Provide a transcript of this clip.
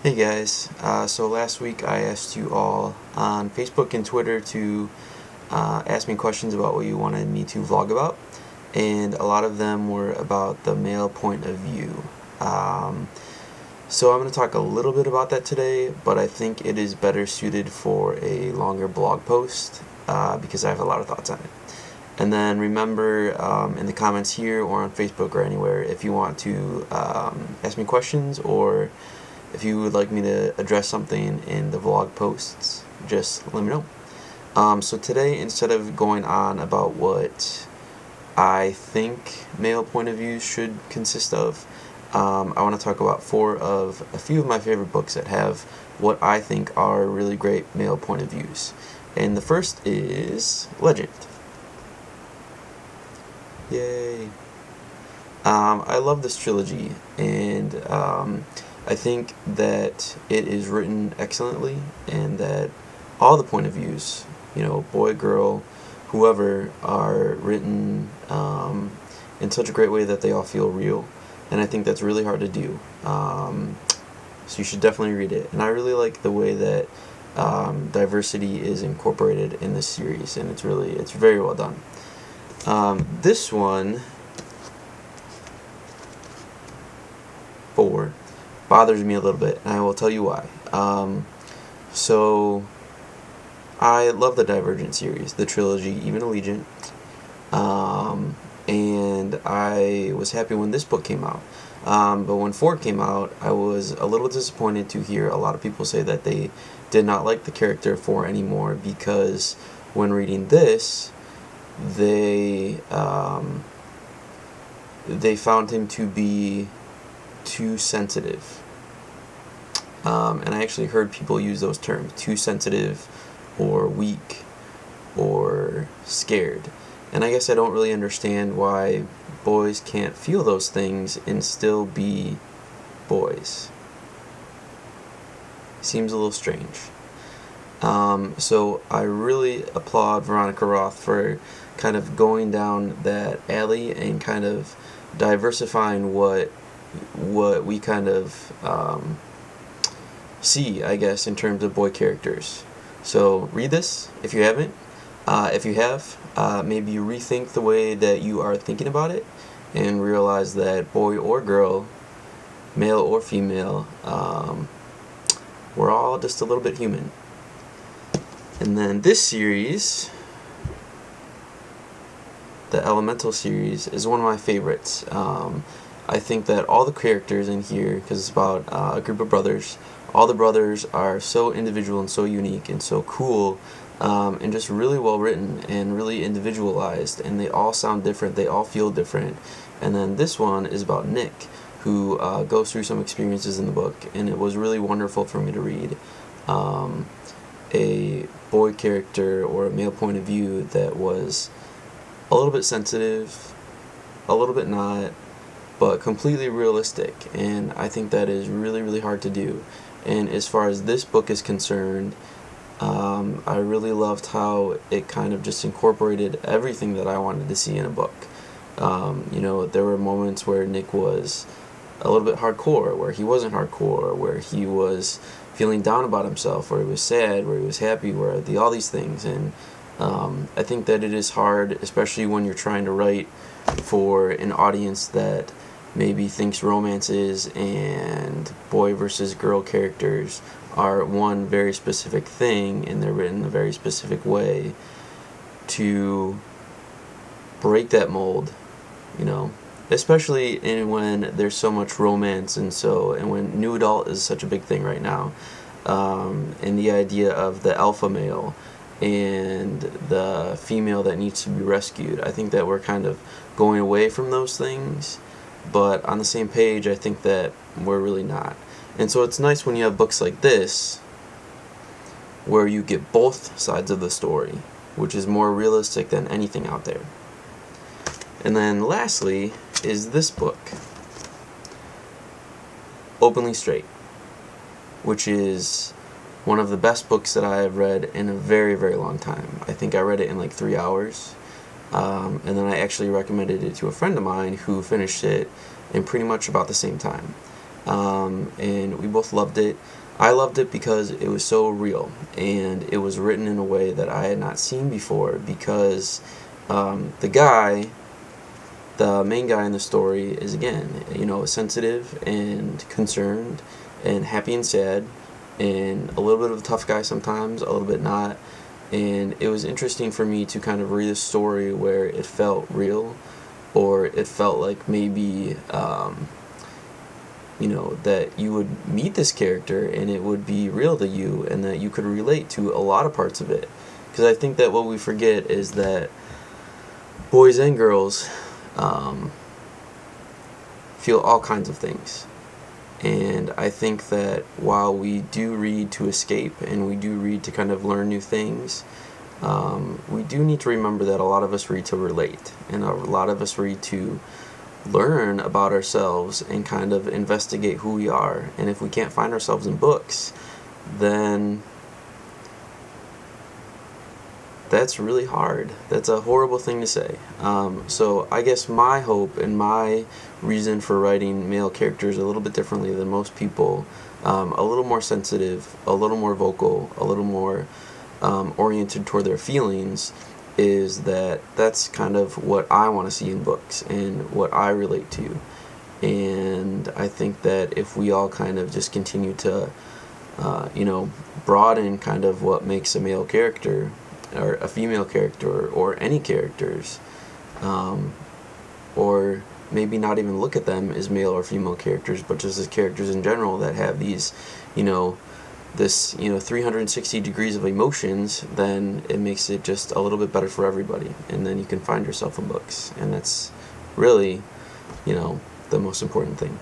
Hey guys, so last week I asked you all on Facebook and Twitter to ask me questions about what you wanted me to vlog about, and a lot of them were about the male point of view. So I'm going to talk a little bit about that today, but I think it is better suited for a longer blog post because I have a lot of thoughts on it. And then remember, in the comments here or on Facebook or anywhere, if you want to ask me questions or if you would like me to address something in the vlog posts, just let me know. So today, instead of going on about what I think male point of views should consist of, I want to talk about a few of my favorite books that have what I think are really great male point of views. And the first is Legend. Yay! I love this trilogy, and I think that it is written excellently, and that all the point of views, boy, girl, whoever, are written in such a great way that they all feel real, and I think that's really hard to do. So you should definitely read it. And I really like the way that diversity is incorporated in this series, and it's very well done. This one, 4, bothers me a little bit, and I will tell you why. So, I love the Divergent series, the trilogy, even Allegiant, and I was happy when this book came out. But when 4 came out, I was a little disappointed to hear a lot of people say that they did not like the character 4 anymore, because when reading this, they found him to be too sensitive. And I actually heard people use those terms, too sensitive or weak or scared. And I guess I don't really understand why boys can't feel those things and still be boys. Seems a little strange. So I really applaud Veronica Roth for kind of going down that alley and kind of diversifying what we kind of see, I guess, in terms of boy characters. So read this if you haven't. If you have, maybe rethink the way that you are thinking about it and realize that boy or girl, male or female, we're all just a little bit human. And then this series, the Elemental series, is one of my favorites. I think that all the characters in here, because it's about a group of brothers, all the brothers are so individual and so unique and so cool, and just really well written and really individualized, and they all sound different, they all feel different. And then this one is about Nick, who goes through some experiences in the book, and it was really wonderful for me to read a boy character or a male point of view that was a little bit sensitive, a little bit not, but completely realistic. And I think that is really, really hard to do. And as far as this book is concerned, I really loved how it kind of just incorporated everything that I wanted to see in a book. There were moments where Nick was a little bit hardcore, where he wasn't hardcore, where he was feeling down about himself, where he was sad, where he was happy, all these things. And I think that it is hard, especially when you're trying to write for an audience that maybe thinks romances and boy versus girl characters are one very specific thing and they're written a very specific way, to break that mold, especially when there's so much romance and when new adult is such a big thing right now, and the idea of the alpha male and the female that needs to be rescued. I think that we're kind of going away from those things, but on the same page, I think that we're really not. And so it's nice when you have books like this, where you get both sides of the story, which is more realistic than anything out there. And then lastly is this book, Openly Straight, which is one of the best books that I have read in a very, very long time. I think I read it in like 3 hours. And then I actually recommended it to a friend of mine who finished it in pretty much about the same time. And we both loved it. I loved it because it was so real, and it was written in a way that I had not seen before, because the main guy in the story is, again, sensitive and concerned and happy and sad, and a little bit of a tough guy sometimes, a little bit not. And it was interesting for me to kind of read a story where it felt real, or it felt like maybe that you would meet this character and it would be real to you, and that you could relate to a lot of parts of it. Because I think that what we forget is that boys and girls feel all kinds of things. And I think that while we do read to escape, and we do read to kind of learn new things, we do need to remember that a lot of us read to relate, and a lot of us read to learn about ourselves and kind of investigate who we are. And if we can't find ourselves in books, then that's really hard. That's a horrible thing to say. So I guess my hope and my reason for writing male characters a little bit differently than most people, a little more sensitive, a little more vocal, a little more oriented toward their feelings, is that that's kind of what I want to see in books and what I relate to. And I think that if we all kind of just continue to, broaden kind of what makes a male character, or a female character, or any characters, or maybe not even look at them as male or female characters, but just as characters in general that have these, this 360 degrees of emotions, then it makes it just a little bit better for everybody, and then you can find yourself in books, and that's really the most important thing.